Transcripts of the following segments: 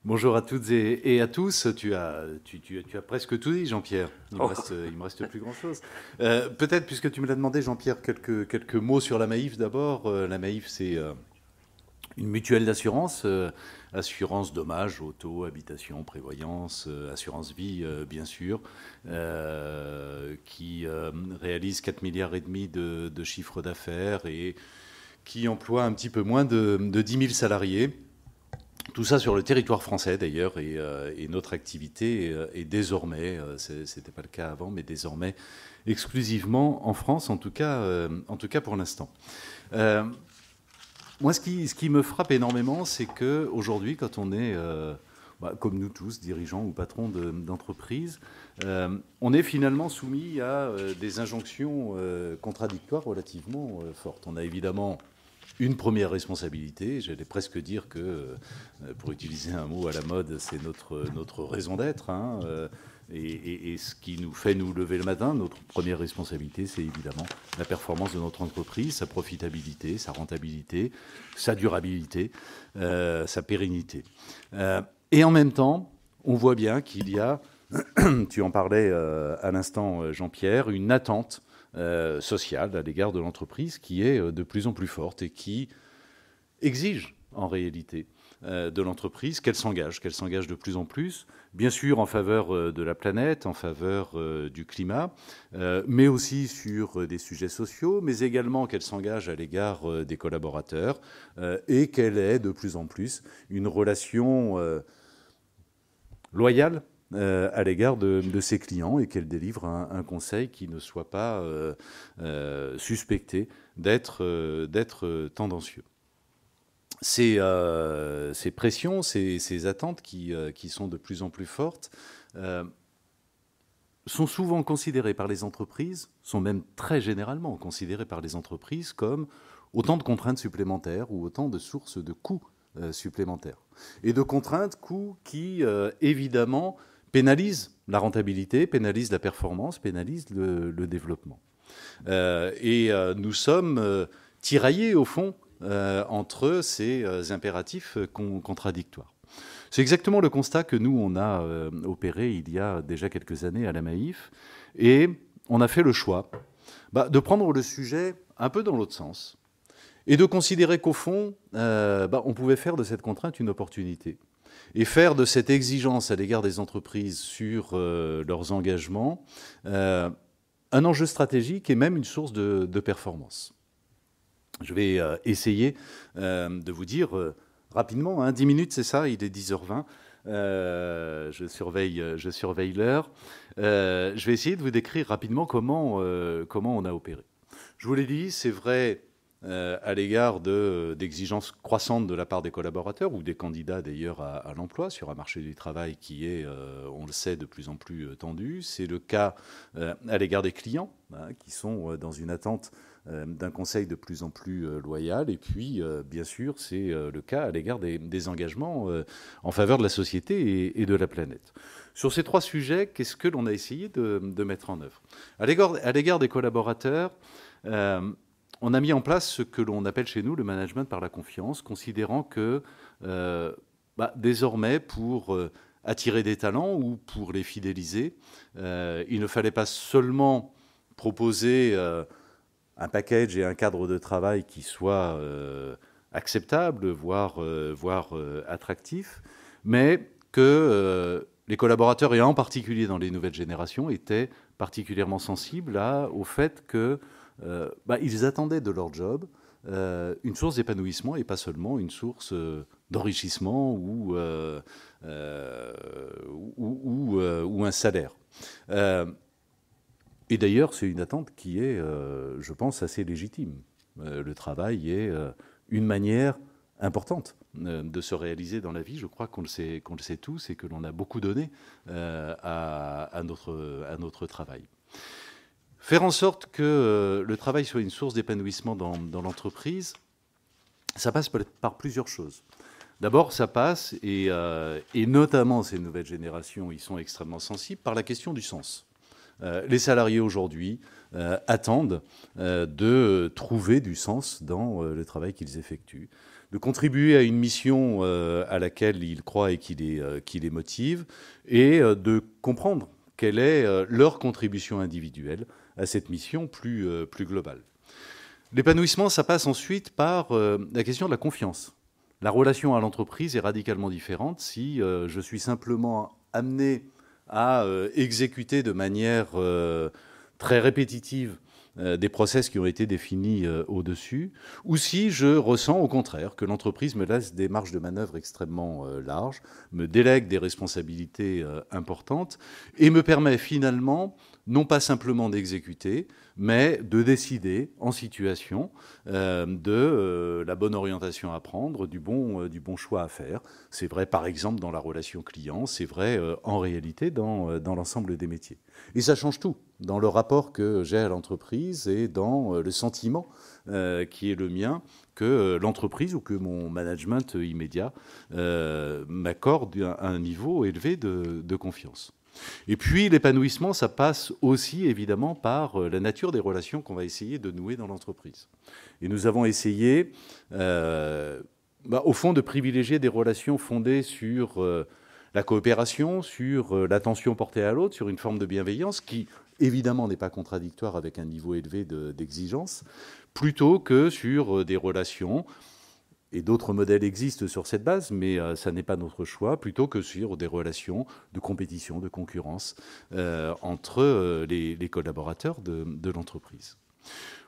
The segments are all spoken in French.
Bonjour à toutes et à tous. Tu as presque tout dit, Jean-Pierre. Oh, Il me reste plus grand-chose. Peut-être, puisque tu me l'as demandé, Jean-Pierre, quelques mots sur la Maïf d'abord. La Maïf, c'est une mutuelle d'assurance, assurance dommages, auto, habitation, prévoyance, assurance vie, bien sûr, qui réalise 4 milliards et demi de chiffre d'affaires et qui emploie un petit peu moins de 10 000 salariés. Tout ça sur le territoire français d'ailleurs, et notre activité est désormais, ce n'était pas le cas avant, mais désormais exclusivement en France, en tout cas pour l'instant. Euh, Moi, ce qui me frappe énormément, c'est qu'aujourd'hui, quand on est, comme nous tous, dirigeants ou patrons d'entreprise, on est finalement soumis à des injonctions contradictoires relativement fortes. On a évidemment une première responsabilité, j'allais presque dire que, pour utiliser un mot à la mode, c'est notre raison d'être. Hein, et ce qui nous fait nous lever le matin, notre première responsabilité, c'est évidemment la performance de notre entreprise, sa profitabilité, sa rentabilité, sa durabilité, sa pérennité. Et en même temps, on voit bien qu'il y a, tu en parlais à l'instant, Jean-Pierre, une attente sociale à l'égard de l'entreprise qui est de plus en plus forte et qui exige en réalité de l'entreprise qu'elle s'engage de plus en plus, bien sûr en faveur de la planète, en faveur du climat, mais aussi sur des sujets sociaux, mais également qu'elle s'engage à l'égard des collaborateurs et qu'elle ait de plus en plus une relation loyale à l'égard de ses clients et qu'elle délivre un conseil qui ne soit pas suspecté d'être tendancieux. Ces pressions, ces attentes qui sont de plus en plus fortes, euh, sont souvent considérées par les entreprises, sont même très généralement considérées par les entreprises comme autant de contraintes supplémentaires ou autant de sources de coûts supplémentaires. Et de contraintes, coûts qui, évidemment, pénalisent la rentabilité, pénalisent la performance, pénalisent le développement. Nous sommes tiraillés, au fond, entre ces impératifs contradictoires. C'est exactement le constat que nous, on a opéré il y a déjà quelques années à la Maïf. Et on a fait le choix de prendre le sujet un peu dans l'autre sens et de considérer qu'au fond, on pouvait faire de cette contrainte une opportunité et faire de cette exigence à l'égard des entreprises sur leurs engagements un enjeu stratégique et même une source de performance. Je vais essayer de vous dire rapidement, hein, 10 minutes, c'est ça, il est 10h20. Je surveille l'heure. Je vais essayer de vous décrire rapidement comment on a opéré. Je vous l'ai dit, c'est vrai à l'égard d'exigences croissantes de la part des collaborateurs ou des candidats d'ailleurs à l'emploi sur un marché du travail qui est, on le sait, de plus en plus tendu. C'est le cas à l'égard des clients, hein, qui sont dans une attente d'un conseil de plus en plus loyal. Et puis, bien sûr, c'est le cas à l'égard des engagements en faveur de la société et de la planète. Sur ces trois sujets, qu'est-ce que l'on a essayé de mettre en œuvre? À l'égard des collaborateurs, on a mis en place ce que l'on appelle chez nous le management par la confiance, considérant que désormais, pour attirer des talents ou pour les fidéliser, il ne fallait pas seulement proposer un package et un cadre de travail qui soit acceptable, voire attractif, mais que les collaborateurs, et en particulier dans les nouvelles générations, étaient particulièrement sensibles au fait que ils attendaient de leur job une source d'épanouissement et pas seulement une source d'enrichissement ou un salaire. Et d'ailleurs, c'est une attente qui est, je pense, assez légitime. Le travail est une manière importante de se réaliser dans la vie. Je crois qu'on le sait tous et que l'on a beaucoup donné à notre travail. Faire en sorte que le travail soit une source d'épanouissement dans l'entreprise, ça passe par plusieurs choses. D'abord, ça passe, et notamment ces nouvelles générations y sont extrêmement sensibles, par la question du sens. Les salariés aujourd'hui attendent de trouver du sens dans le travail qu'ils effectuent, de contribuer à une mission à laquelle ils croient et qui les motive, et de comprendre quelle est leur contribution individuelle à cette mission plus globale. L'épanouissement, ça passe ensuite par la question de la confiance. La relation à l'entreprise est radicalement différente si je suis simplement amené à exécuter de manière très répétitive des process qui ont été définis au-dessus, ou si je ressens au contraire que l'entreprise me laisse des marges de manœuvre extrêmement larges, me délègue des responsabilités importantes et me permet finalement non pas simplement d'exécuter, mais de décider en situation de la bonne orientation à prendre, du bon choix à faire. C'est vrai par exemple dans la relation client, c'est vrai en réalité dans l'ensemble des métiers. Et ça change tout dans le rapport que j'ai à l'entreprise et dans le sentiment qui est le mien que l'entreprise ou que mon management immédiat m'accorde un niveau élevé de confiance. Et puis l'épanouissement, ça passe aussi évidemment par la nature des relations qu'on va essayer de nouer dans l'entreprise. Et nous avons essayé, au fond, de privilégier des relations fondées sur la coopération, sur l'attention portée à l'autre, sur une forme de bienveillance qui, évidemment, n'est pas contradictoire avec un niveau élevé d'exigence, plutôt que sur des relations. Et d'autres modèles existent sur cette base, mais ça n'est pas notre choix, plutôt que sur des relations de compétition, de concurrence entre les collaborateurs de l'entreprise.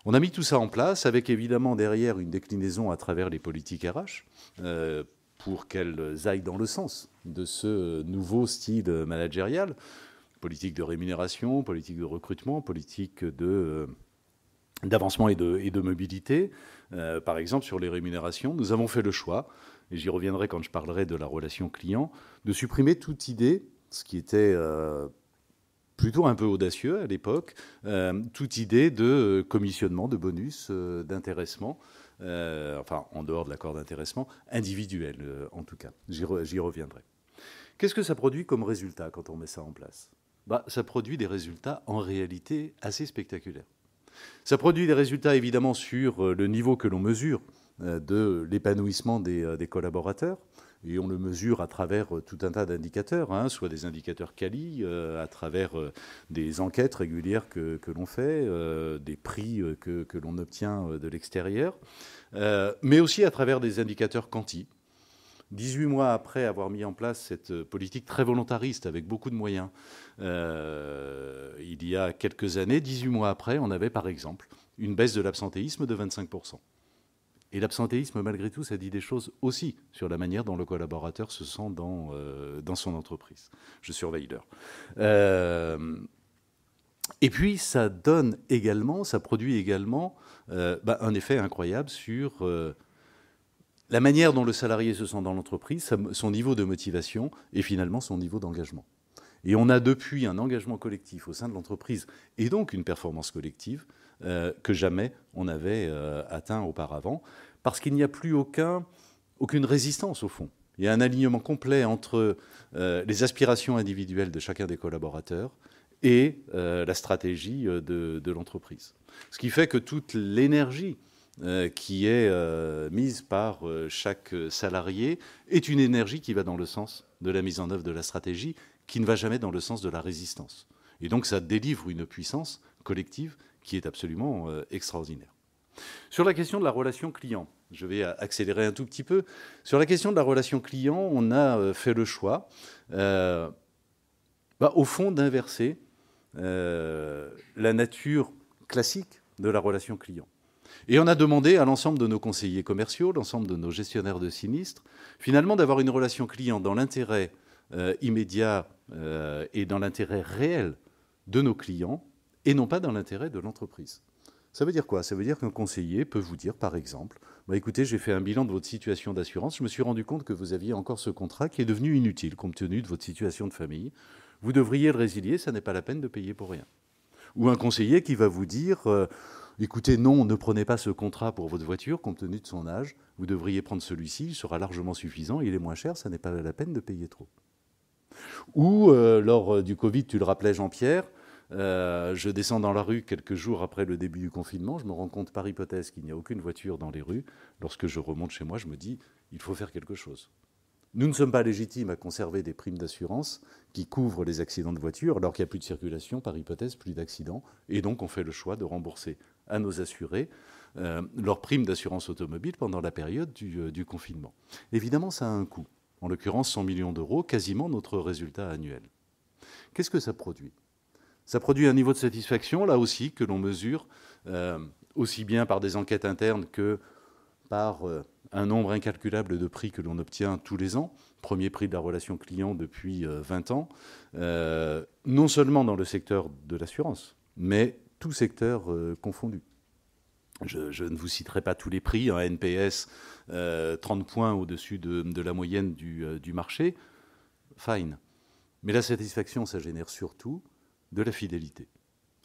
On a mis tout ça en place avec évidemment derrière une déclinaison à travers les politiques RH pour qu'elles aillent dans le sens de ce nouveau style managérial, politique de rémunération, politique de recrutement, politique d'avancement et de mobilité. Par exemple, sur les rémunérations, nous avons fait le choix, et j'y reviendrai quand je parlerai de la relation client, de supprimer toute idée, ce qui était plutôt un peu audacieux à l'époque, toute idée de commissionnement, de bonus, d'intéressement, enfin en dehors de l'accord d'intéressement, individuel en tout cas. J'y reviendrai. Qu'est-ce que ça produit comme résultat quand on met ça en place ? Ça produit des résultats en réalité assez spectaculaires. Ça produit des résultats évidemment sur le niveau que l'on mesure de l'épanouissement des collaborateurs, et on le mesure à travers tout un tas d'indicateurs, soit des indicateurs quali, à travers des enquêtes régulières que l'on fait, des prix que l'on obtient de l'extérieur, mais aussi à travers des indicateurs quanti. 18 mois après avoir mis en place cette politique très volontariste avec beaucoup de moyens, il y a quelques années, 18 mois après, on avait par exemple une baisse de l'absentéisme de 25%. Et l'absentéisme, malgré tout, ça dit des choses aussi sur la manière dont le collaborateur se sent dans son entreprise. Je surveille l'heure. Et puis, ça donne également, ça produit également un effet incroyable sur la manière dont le salarié se sent dans l'entreprise, son niveau de motivation et finalement son niveau d'engagement. Et on a depuis un engagement collectif au sein de l'entreprise et donc une performance collective que jamais on n'avait atteint auparavant, parce qu'il n'y a plus aucune résistance au fond. Il y a un alignement complet entre les aspirations individuelles de chacun des collaborateurs et la stratégie de l'entreprise. Ce qui fait que toute l'énergie qui est mise par chaque salarié est une énergie qui va dans le sens de la mise en œuvre de la stratégie, qui ne va jamais dans le sens de la résistance. Et donc ça délivre une puissance collective qui est absolument extraordinaire. Sur la question de la relation client, je vais accélérer un tout petit peu. Sur la question de la relation client, on a fait le choix, au fond, d'inverser la nature classique de la relation client. Et on a demandé à l'ensemble de nos conseillers commerciaux, l'ensemble de nos gestionnaires de sinistres, finalement d'avoir une relation client dans l'intérêt immédiat et dans l'intérêt réel de nos clients et non pas dans l'intérêt de l'entreprise. Ça veut dire quoi ? Ça veut dire qu'un conseiller peut vous dire, par exemple, écoutez, j'ai fait un bilan de votre situation d'assurance, je me suis rendu compte que vous aviez encore ce contrat qui est devenu inutile compte tenu de votre situation de famille. Vous devriez le résilier, ça n'est pas la peine de payer pour rien. Ou un conseiller qui va vous dire... écoutez, non, ne prenez pas ce contrat pour votre voiture, compte tenu de son âge. Vous devriez prendre celui-ci, il sera largement suffisant, il est moins cher, ça n'est pas la peine de payer trop. Ou, lors du Covid, tu le rappelais Jean-Pierre, Je descends dans la rue quelques jours après le début du confinement. Je me rends compte par hypothèse qu'il n'y a aucune voiture dans les rues. Lorsque je remonte chez moi, je me dis, il faut faire quelque chose. Nous ne sommes pas légitimes à conserver des primes d'assurance qui couvrent les accidents de voiture alors qu'il n'y a plus de circulation, par hypothèse, plus d'accidents. Et donc on fait le choix de rembourser à nos assurés leurs primes d'assurance automobile pendant la période du confinement. Évidemment, ça a un coût. En l'occurrence, 100 millions d'euros, quasiment notre résultat annuel. Qu'est-ce que ça produit ? Ça produit un niveau de satisfaction, là aussi, que l'on mesure aussi bien par des enquêtes internes que par un nombre incalculable de prix que l'on obtient tous les ans, premier prix de la relation client depuis 20 ans, non seulement dans le secteur de l'assurance, mais tout secteur confondu. Je ne vous citerai pas tous les prix, un NPS 30 points au-dessus de la moyenne du marché, fine. Mais la satisfaction, ça génère surtout de la fidélité.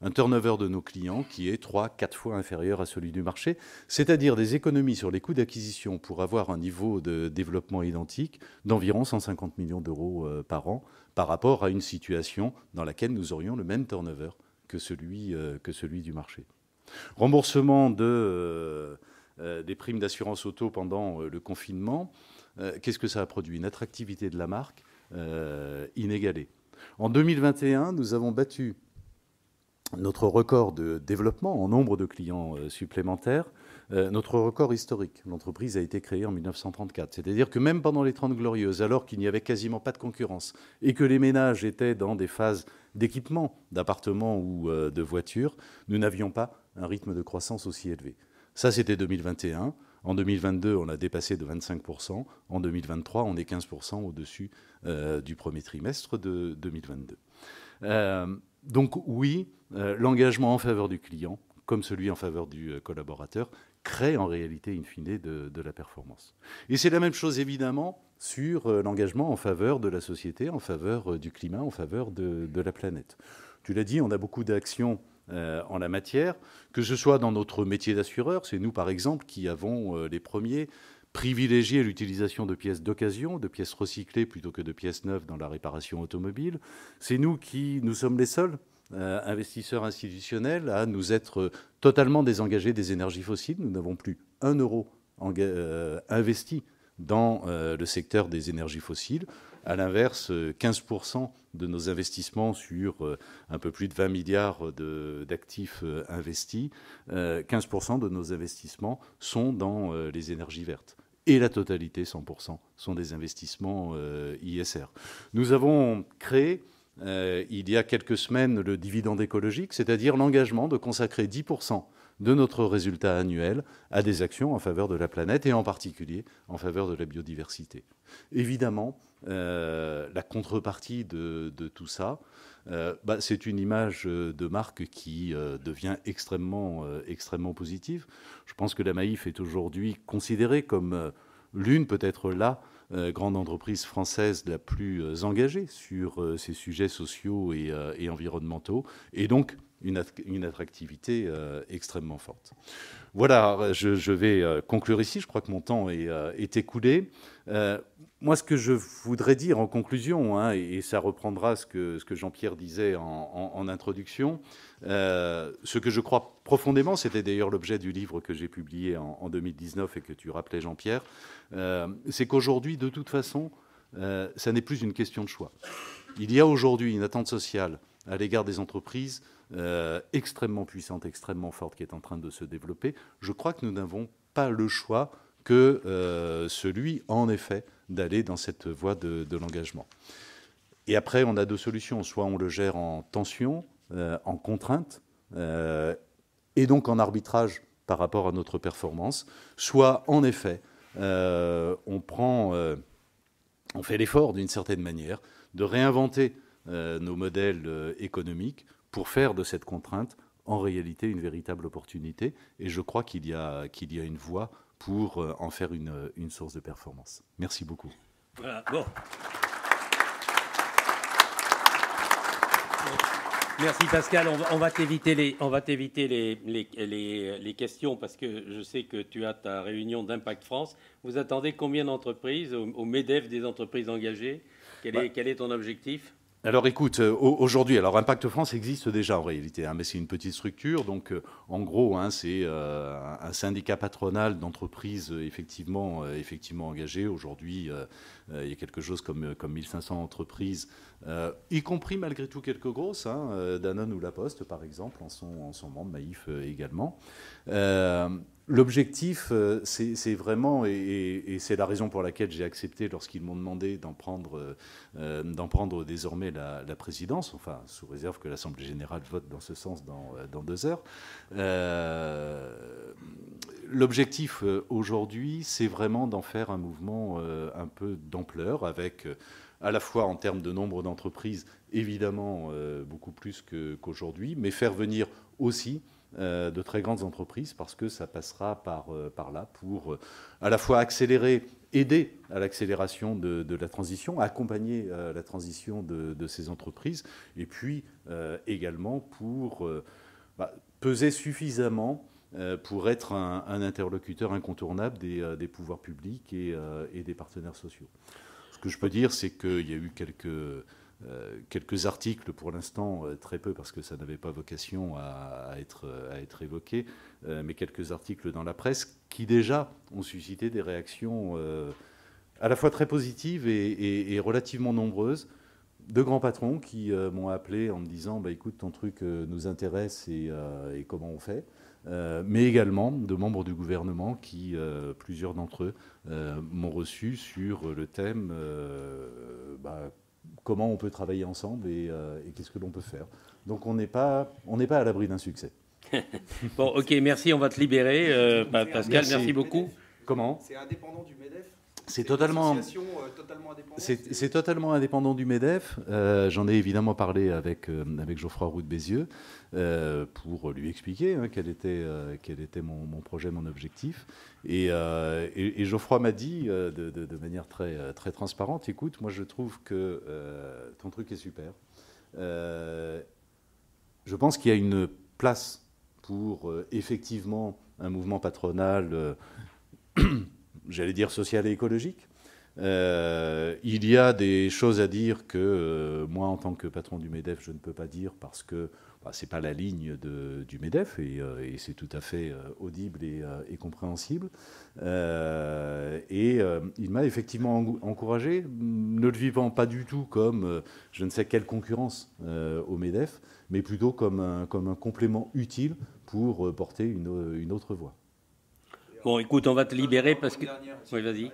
Un turnover de nos clients qui est 3-4 fois inférieur à celui du marché, c'est-à-dire des économies sur les coûts d'acquisition pour avoir un niveau de développement identique d'environ 150 millions d'euros par an par rapport à une situation dans laquelle nous aurions le même turnover que celui du marché. Remboursement des primes d'assurance auto pendant le confinement, qu'est-ce que ça a produit ? Une attractivité de la marque inégalée. En 2021, nous avons battu notre record de développement en nombre de clients supplémentaires, notre record historique. L'entreprise a été créée en 1934. C'est-à-dire que même pendant les 30 Glorieuses, alors qu'il n'y avait quasiment pas de concurrence et que les ménages étaient dans des phases d'équipement d'appartements ou de voitures, nous n'avions pas un rythme de croissance aussi élevé. Ça, c'était 2021. En 2022, on a dépassé de 25%. En 2023, on est 15% au-dessus du premier trimestre de 2022. Donc oui, l'engagement en faveur du client, comme celui en faveur du collaborateur, crée en réalité, in fine, de la performance. Et c'est la même chose, évidemment, sur l'engagement en faveur de la société, en faveur du climat, en faveur de la planète. Tu l'as dit, on a beaucoup d'actions en la matière, que ce soit dans notre métier d'assureur, c'est nous, par exemple, qui avons les premiers privilégier l'utilisation de pièces d'occasion, de pièces recyclées plutôt que de pièces neuves dans la réparation automobile. C'est nous sommes les seuls investisseurs institutionnels à nous être totalement désengagés des énergies fossiles. Nous n'avons plus 1 euro investi dans le secteur des énergies fossiles. À l'inverse, 15% de nos investissements sur un peu plus de 20 milliards d'actifs investis, 15% de nos investissements sont dans les énergies vertes. Et la totalité, 100%, sont des investissements ISR. Nous avons créé, il y a quelques semaines, le dividende écologique, c'est-à-dire l'engagement de consacrer 10% de notre résultat annuel à des actions en faveur de la planète et en particulier en faveur de la biodiversité. Évidemment, la contrepartie de tout ça, c'est une image de marque qui devient extrêmement positive. Je pense que la Maïf est aujourd'hui considérée comme l'une, peut-être la grande entreprise française la plus engagée sur ces sujets sociaux et environnementaux, et donc une attractivité extrêmement forte. Voilà, je vais conclure ici. Je crois que mon temps est écoulé. Moi, ce que je voudrais dire en conclusion, et ça reprendra ce que Jean-Pierre disait en introduction, ce que je crois profondément, c'était d'ailleurs l'objet du livre que j'ai publié en 2019 et que tu rappelais, Jean-Pierre, c'est qu'aujourd'hui, de toute façon, ça n'est plus une question de choix. Il y a aujourd'hui une attente sociale à l'égard des entreprises extrêmement puissante, extrêmement forte, qui est en train de se développer. Je crois que nous n'avons pas le choix que celui, en effet, d'aller dans cette voie de l'engagement. Et après, on a deux solutions. Soit on le gère en tension, en contrainte, et donc en arbitrage par rapport à notre performance. Soit, en effet, on fait l'effort, d'une certaine manière, de réinventer nos modèles économiques pour faire de cette contrainte, en réalité, une véritable opportunité. Et je crois qu'il y a une voie pour en faire une source de performance. Merci beaucoup. Voilà, bon. Merci Pascal. On va t'éviter les questions parce que je sais que tu as ta réunion d'Impact France. Vous attendez combien d'entreprises au MEDEF des entreprises engagées? Quel est ton objectif? Alors écoute, aujourd'hui, alors Impact France existe déjà en réalité, hein, mais c'est une petite structure, donc en gros, hein, c'est un syndicat patronal d'entreprises effectivement engagées. Aujourd'hui, il y a quelque chose comme 1500 entreprises, y compris malgré tout quelques grosses, hein, Danone ou La Poste par exemple, en sont membres, Maïf également. L'objectif, c'est vraiment, et c'est la raison pour laquelle j'ai accepté lorsqu'ils m'ont demandé d'en prendre désormais la présidence, enfin sous réserve que l'Assemblée générale vote dans ce sens dans 2 heures. L'objectif aujourd'hui, c'est vraiment d'en faire un mouvement un peu d'ampleur, avec à la fois en termes de nombre d'entreprises, évidemment beaucoup plus qu'aujourd'hui, mais faire venir aussi de très grandes entreprises, parce que ça passera par là pour à la fois aider à l'accélération de la transition, accompagner la transition de ces entreprises, et puis également pour peser suffisamment pour être un interlocuteur incontournable des pouvoirs publics et des partenaires sociaux. Ce que je peux dire, c'est qu'il y a eu quelques articles, pour l'instant très peu parce que ça n'avait pas vocation à être évoqué, mais quelques articles dans la presse qui déjà ont suscité des réactions à la fois très positives et relativement nombreuses, de grands patrons qui m'ont appelé en me disant écoute, ton truc nous intéresse et comment on fait, mais également de membres du gouvernement qui, plusieurs d'entre eux, m'ont reçu sur le thème comment on peut travailler ensemble et qu'est-ce que l'on peut faire. Donc on n'est pas à l'abri d'un succès. Bon, ok, merci, on va te libérer, Pascal, merci beaucoup. Comment ? C'est indépendant du MEDEF. C'est totalement indépendante. C'est totalement indépendant du MEDEF. J'en ai évidemment parlé avec Geoffroy Roux de Bézieux pour lui expliquer quel était mon projet, mon objectif. Et Geoffroy m'a dit de manière très, très transparente, écoute, moi je trouve que ton truc est super. Je pense qu'il y a une place pour effectivement un mouvement patronal j'allais dire social et écologique. Il y a des choses à dire que moi, en tant que patron du MEDEF, je ne peux pas dire parce que ce n'est pas la ligne du MEDEF et c'est tout à fait audible et compréhensible. Il m'a effectivement encouragé, ne le vivant pas du tout comme je ne sais quelle concurrence au MEDEF, mais plutôt comme un complément utile pour porter une autre voie. Bon, écoute, on va te libérer parce que... Oui, vas-y.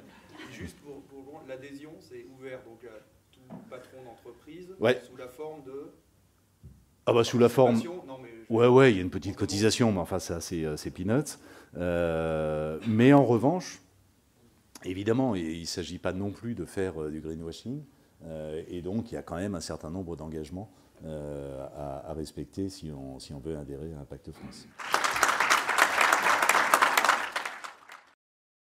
Juste pour l'adhésion, c'est ouvert donc à tout patron d'entreprise, sous la forme de... sous la forme... Non, mais Ouais, il y a une petite cotisation, mais enfin, ça, c'est peanuts. Mais en revanche, évidemment, il ne s'agit pas non plus de faire du greenwashing. Et donc, il y a quand même un certain nombre d'engagements à respecter si on veut adhérer à Impact France.